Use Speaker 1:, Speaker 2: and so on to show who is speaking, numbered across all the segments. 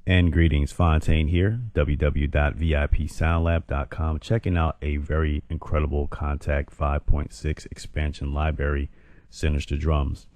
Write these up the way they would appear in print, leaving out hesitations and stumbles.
Speaker 1: And greetings, Fontaine here, www.vipsoundlab.com, checking out a very incredible Kontakt 5.6 expansion library, Sinister drums.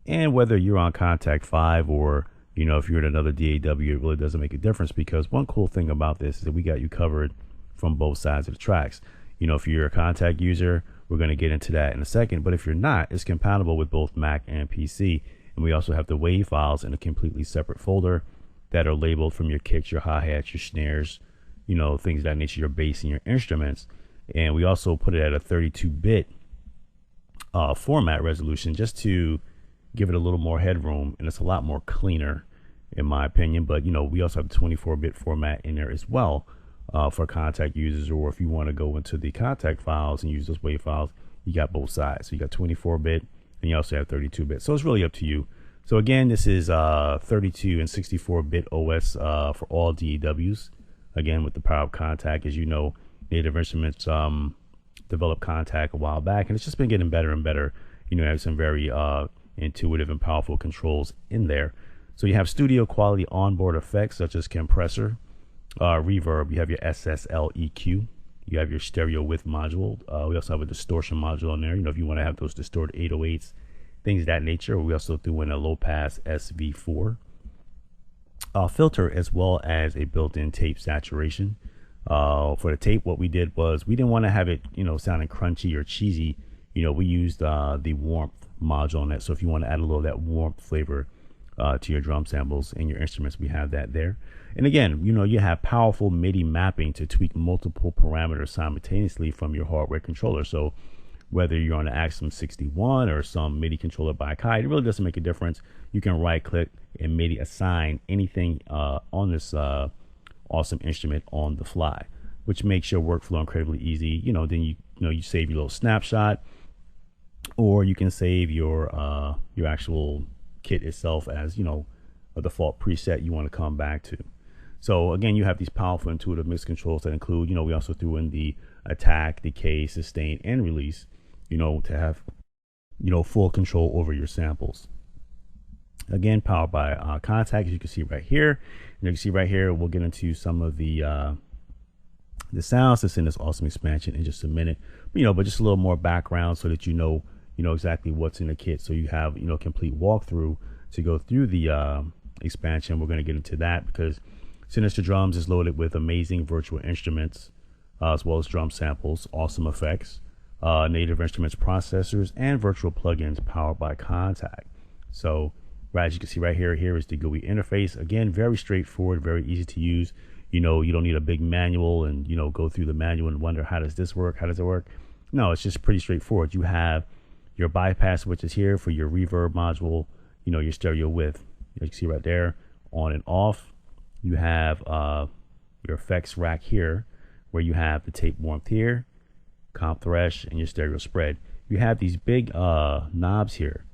Speaker 1: And whether you're on Kontakt 5 or, if you're in another DAW, it really doesn't make a difference, because one cool thing about this is that we got you covered from both sides of the tracks. If you're a Kontakt user, we're going to get into that in a second, but if you're not, it's compatible with both Mac and PC. And we also have the WAV files in a completely separate folder that are labeled from your kicks, your hi-hats, your snares, things of that nature, your bass and your instruments. And we also put it at a 32-bit format resolution just to give it a little more headroom, and it's a lot more cleaner in my opinion. But we also have the 24-bit format in there as well for Kontakt users, or if you want to go into the Kontakt files and use those WAV files, you got both sides. So you got 24-bit and you also have 32-bit. So it's really up to you. So again, this is 32 and 64-bit OS for all DAWs. Again, with the power of Kontakt, as you know, Native Instruments developed Kontakt a while back, and it's just been getting better and better. Have some very intuitive and powerful controls in there. So you have studio quality onboard effects such as compressor, reverb. You have your SSL EQ. You have your stereo width module. We also have a distortion module in there. If you want to have those distorted 808s. Things of that nature. We also threw in a low pass SV4 filter, as well as a built-in tape saturation. For the tape, what we did was we didn't want to have it, sounding crunchy or cheesy. We used the warmth module on that. So if you want to add a little of that warmth flavor to your drum samples and your instruments, we have that there. And again, you have powerful MIDI mapping to tweak multiple parameters simultaneously from your hardware controller. So whether you're on an Axiom 61 or some MIDI controller by Kai, it really doesn't make a difference. You can right click and MIDI assign anything on this awesome instrument on the fly, which makes your workflow incredibly easy. Then you save your little snapshot, or you can save your actual kit itself as a default preset you want to come back to. So again, you have these powerful intuitive mix controls that include, we also threw in the attack, decay, sustain, and release, to have, full control over your samples. Again, powered by Kontakt, as you can see right here. And you can see right here, we'll get into some of the sounds that's in this awesome expansion in just a minute. But just a little more background so that you know exactly what's in the kit. So you have, complete walkthrough to go through the expansion. We're going to get into that because Sinister Drums is loaded with amazing virtual instruments, as well as drum samples, awesome effects, Native Instruments processors, and virtual plugins powered by Kontakt. So, right, as you can see right here is the GUI interface. Again, very straightforward, very easy to use. You don't need a big manual and go through the manual and wonder, how does this work? How does it work? No, it's just pretty straightforward. You have your bypass switches here for your reverb module, your stereo width. You can see right there, on and off. You have your effects rack here, where you have the tape warmth here, comp thresh, and your stereo spread. You have these big knobs here,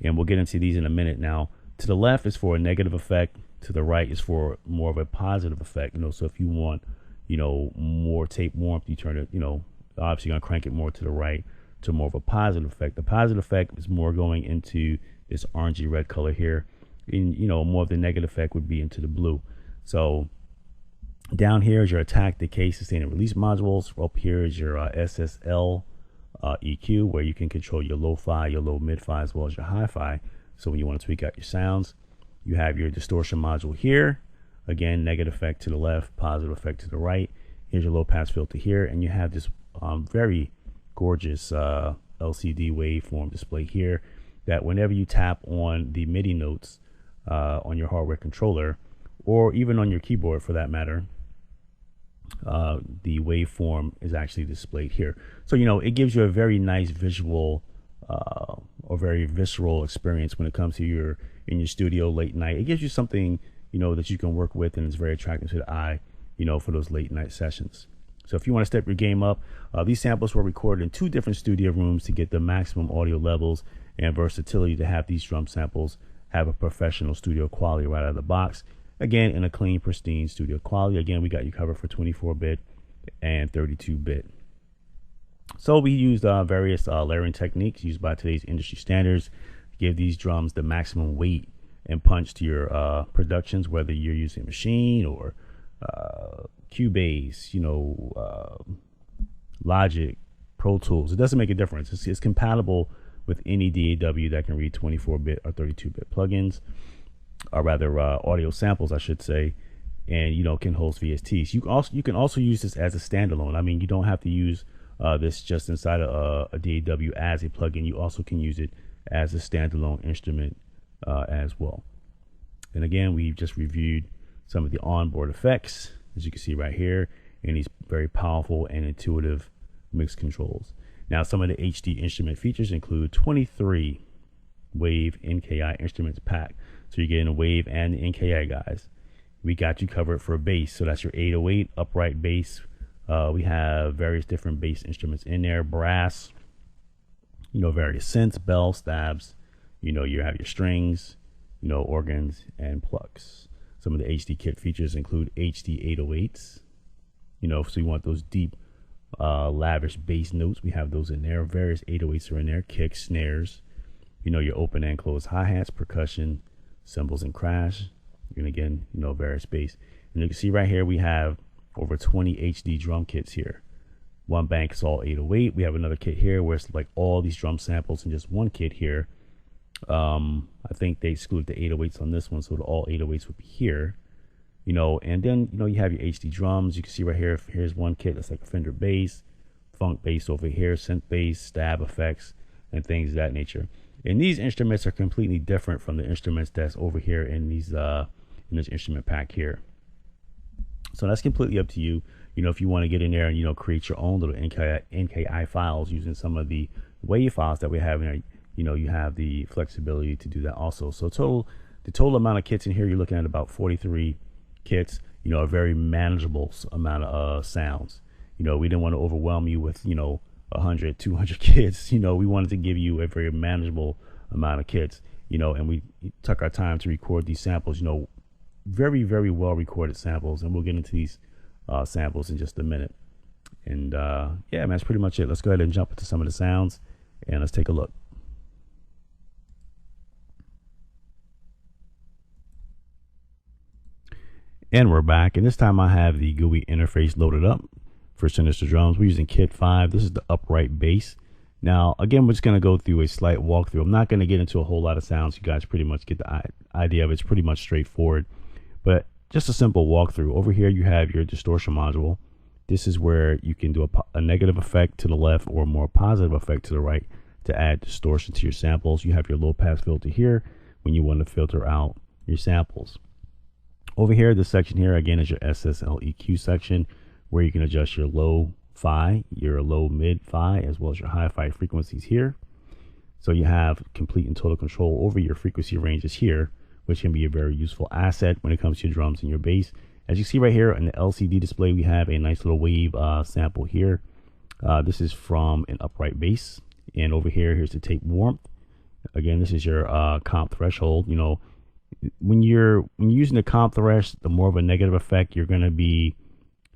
Speaker 1: and we'll get into these in a minute. Now, to the left is for a negative effect. To the right is for more of a positive effect. So if you want, more tape warmth, you turn it, obviously you're gonna crank it more to the right to more of a positive effect. The positive effect is more going into this orangey red color here, and more of the negative effect would be into the blue. So down here is your attack, decay, sustain, and release modules. Up here is your SSL EQ, where you can control your lo-fi, your low mid-fi, as well as your hi-fi. So when you want to tweak out your sounds, you have your distortion module here. Again, negative effect to the left, positive effect to the right. Here's your low pass filter here, and you have this very gorgeous LCD waveform display here that whenever you tap on the MIDI notes on your hardware controller, or even on your keyboard for that matter, the waveform is actually displayed here. So it gives you a very nice visual or very visceral experience when it comes to in your studio late night. It gives you something that you can work with, and it's very attractive to the eye for those late night sessions. So if you want to step your game up, these samples were recorded in 2 different studio rooms to get the maximum audio levels and versatility to have these drum samples have a professional studio quality right out of the box. Again, in a clean, pristine studio quality. Again, we got you covered for 24-bit and 32-bit. So we used various layering techniques used by today's industry standards to give these drums the maximum weight and punch to your productions, whether you're using Machine or Cubase, Logic, Pro Tools. It doesn't make a difference. It's compatible with any DAW that can read 24-bit or 32-bit plugins, or rather audio samples, I should say, and can host VSTs. You can also use this as a standalone. I mean, you don't have to use this just inside a DAW as a plugin. You also can use it as a standalone instrument as well. And again, we've just reviewed some of the onboard effects, as you can see right here, and these very powerful and intuitive mix controls. Now, some of the HD instrument features include 23 wave NKI instruments pack. So you're getting a wave and the NKI, guys. We got you covered for bass. So that's your 808 upright bass. We have various different bass instruments in there, brass, various synths, bells, stabs. You have your strings, organs and plucks. Some of the HD kit features include HD 808s. So you want those deep, lavish bass notes. We have those in there. Various 808s are in there. Kicks, snares. Your open and closed hi-hats, percussion, cymbals and crash. And again, various bass. And you can see right here we have over 20 HD drum kits here. One bank is all 808. We have another kit here where it's like all these drum samples in just one kit here. I think they exclude the 808s on this one, so all 808s would be here. And then you have your HD drums. You can see right here, here's one kit that's like a Fender bass, funk bass over here, synth bass, stab effects, and things of that nature. And these instruments are completely different from the instruments that's over here in these in this instrument pack here. So that's completely up to you. If you want to get in there and create your own little NKI files using some of the wave files that we have in there, you have the flexibility to do that also. So the total amount of kits in here, you're looking at about 43 kits. A very manageable amount of sounds. We didn't want to overwhelm you with 100, 200 kits. We wanted to give you a very manageable amount of kits. And we took our time to record these samples. Very, very well recorded samples, and we'll get into these samples in just a minute. And yeah, man, that's pretty much it. Let's go ahead and jump into some of the sounds and let's take a look. And we're back, and this time I have the GUI interface loaded up for Sinister drums. We're using kit 5. This is the upright bass. Now again, we're just going to go through a slight walkthrough. I'm not going to get into a whole lot of sounds. You guys pretty much get the idea of it. It's pretty much straightforward, but just a simple walkthrough. Over here you have your distortion module. This is where you can do a negative effect to the left or a more positive effect to the right to add distortion to your samples. You have your low pass filter here when you want to filter out your samples. Over here, this section here again is your SSL EQ section, where you can adjust your low fi, your low mid fi, as well as your high fi frequencies here. So you have complete and total control over your frequency ranges here, which can be a very useful asset when it comes to your drums and your bass. As you see right here in the LCD display, we have a nice little wave sample here. This is from an upright bass. And over here, here's the tape warmth. Again, this is your comp threshold. When you're using the comp thresh, the more of a negative effect, you're going to be,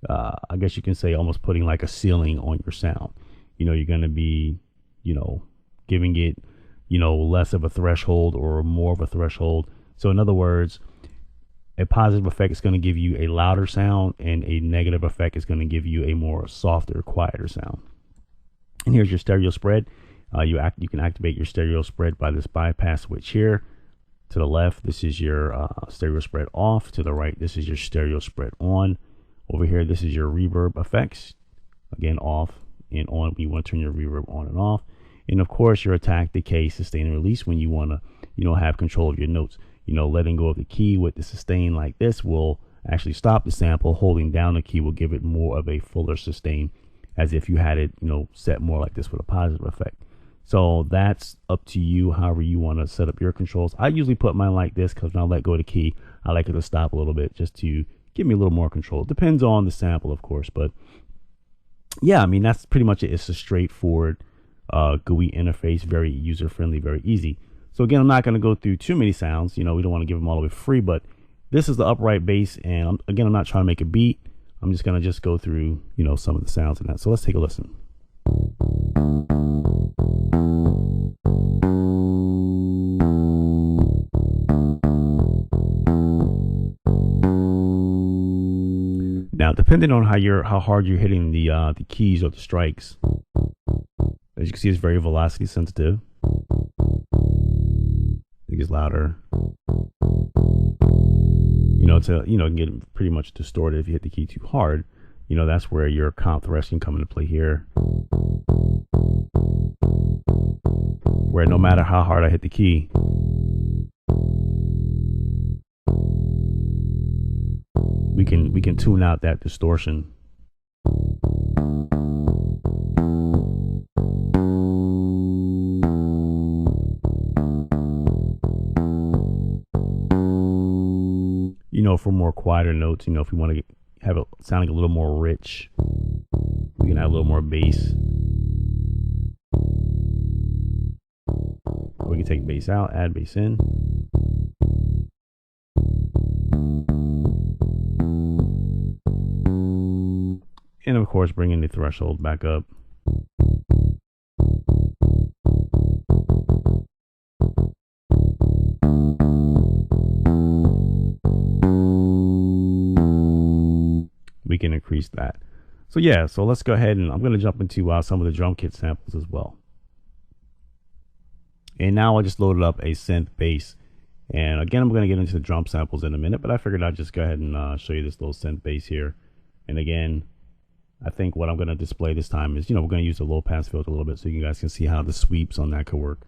Speaker 1: I guess you can say, almost putting like a ceiling on your sound. You're going to be, giving it, less of a threshold or more of a threshold. So in other words, a positive effect is going to give you a louder sound, and a negative effect is going to give you a more softer, quieter sound. And here's your stereo spread. You can activate your stereo spread by this bypass switch here. To the left, this is your stereo spread off. To the right, this is your stereo spread on. Over here, this is your reverb effects. Again, off and on. You want to turn your reverb on and off. And of course, your attack, decay, sustain, and release when you want to, have control of your notes. Letting go of the key with the sustain like this will actually stop the sample. Holding down the key will give it more of a fuller sustain, as if you had it, set more like this with a positive effect. So that's up to you, however you want to set up your controls. I usually put mine like this because when I let go of the key, I like it to stop a little bit just to give me a little more control. It depends on the sample, of course. But yeah, I mean, that's pretty much it. It's a straightforward GUI interface, very user-friendly, very easy. So again, I'm not going to go through too many sounds. We don't want to give them all away for free, but this is the upright bass. And again, I'm not trying to make a beat. I'm just going to go through, some of the sounds in that. So let's take a listen. Now, depending on how hard you're hitting the keys or the strikes, as you can see, it's very velocity sensitive. It gets louder. To get pretty much distorted if you hit the key too hard. That's where your comp thresh can come into play here. Where no matter how hard I hit the key, we can tune out that distortion. For more quieter notes, if we want to have it sounding a little more rich, we can add a little more bass. Or we can take bass out, add bass in. And of course, bringing the threshold back up. We can increase that. So let's go ahead, and I'm going to jump into some of the drum kit samples as well. And now I just loaded up a synth bass, and again I'm going to get into the drum samples in a minute, but I figured I'd just go ahead and show you this little synth bass here. And again, I think what I'm going to display this time is, we're going to use the low pass filter a little bit so you guys can see how the sweeps on that could work.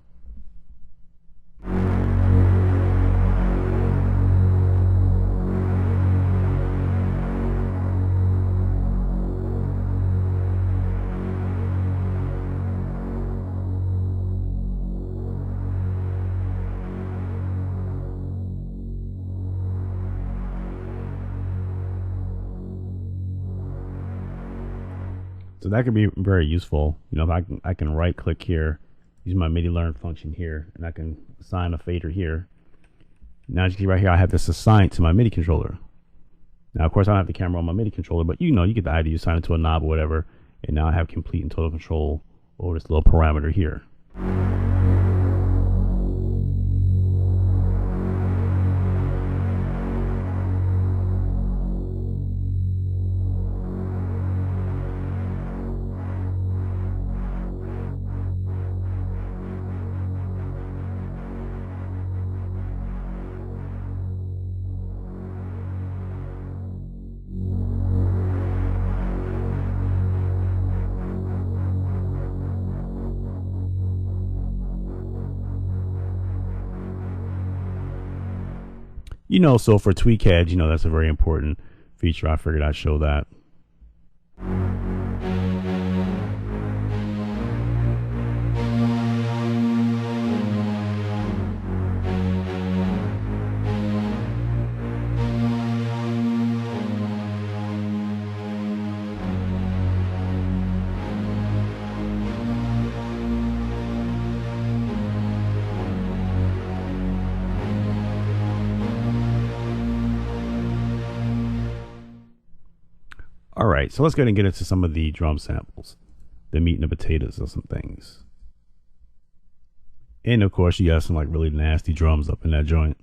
Speaker 1: So that could be very useful. If I can right click here, use my MIDI learn function here, and I can assign a fader here. Now as you see right here, I have this assigned to my MIDI controller. Now of course I don't have the camera on my MIDI controller, but you get the idea. You assign it to a knob or whatever, and now I have complete and total control over this little parameter here. So for tweak heads, that's a very important feature. I figured I'd show that. All right, so let's go ahead and get into some of the drum samples, the meat and the potatoes of some things. And of course, you got some really nasty drums up in that joint.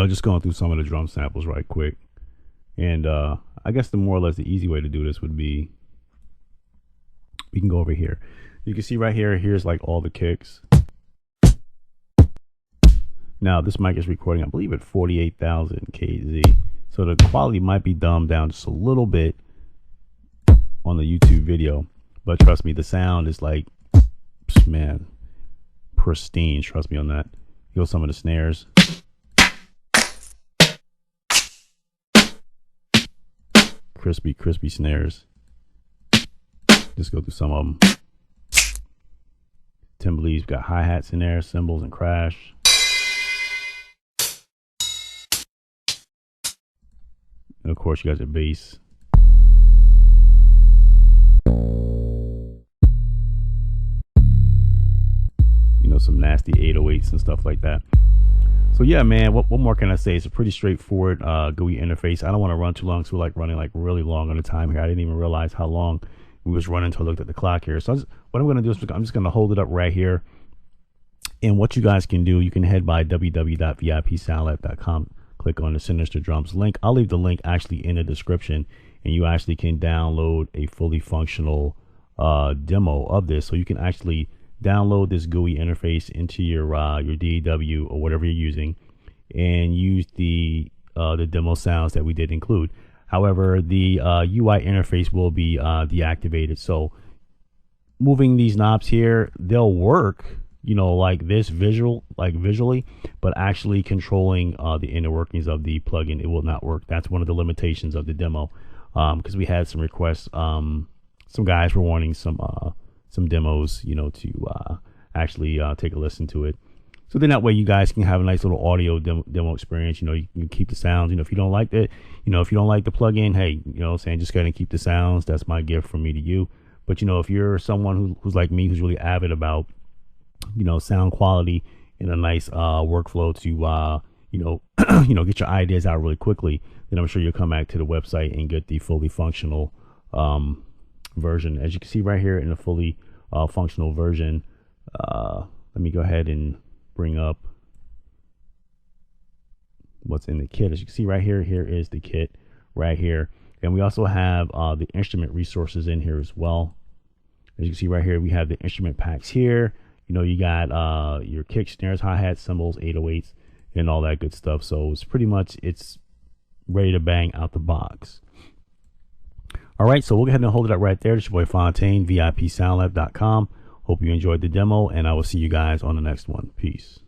Speaker 1: Just going through some of the drum samples right quick. And I guess the more or less the easy way to do this would be, we can go over here. You can see right here, here's all the kicks. Now this mic is recording, I believe, at 48,000 kz, so the quality might be dumbed down just a little bit on the YouTube video, but trust me, the sound is like, man, pristine. Trust me on that. Here's some of the snares. Crispy snares. Just go through some of them. Timbale's got hi-hats in there, cymbals, and crash. And of course, you guys have bass. You know, some nasty 808s and stuff like that. So yeah, man, what more can I say? It's a pretty straightforward GUI interface. I don't want to run too long, so we're like running like really long on the time here. I didn't even realize how long we was running until I looked at the clock here. So what I'm going to do is I'm just going to hold it up right here. And what you guys can do, you can head by www.vipsoundlab.com, click on the Sinister Drums link. I'll leave the link actually in the description, and you actually can download a fully functional demo of this. So you can actually download this GUI interface into your DAW or whatever you're using, and use the demo sounds that we did include. However, the UI interface will be deactivated. So moving these knobs here, they'll work, you know, like this visually, but actually controlling the inner workings of the plugin, it will not work. That's one of the limitations of the demo, because we had some requests. Some guys were wanting some demos, you know, to actually take a listen to it. So then that way you guys can have a nice little audio demo experience. You know, you keep the sounds. You know, if you don't like it, you know, if you don't like the plugin, hey, you know what I'm saying, just go ahead and keep the sounds. That's my gift from me to you. But, you know, if you're someone who's like me, who's really avid about, you know, sound quality and a nice workflow to, you know, get your ideas out really quickly, then I'm sure you'll come back to the website and get the fully functional version. As you can see right here in the fully functional version, let me go ahead and bring up what's in the kit. As you can see right here, here is the kit right here, and we also have the instrument resources in here as well. As you can see right here, we have the instrument packs here. You know, you got your kick, snares, hi-hats, cymbals, 808s, and all that good stuff. So it's pretty much, it's ready to bang out the box. All right, so we'll go ahead and hold it up right there. It's your boy Fontaine, VIPsoundlab.com. Hope you enjoyed the demo, and I will see you guys on the next one. Peace.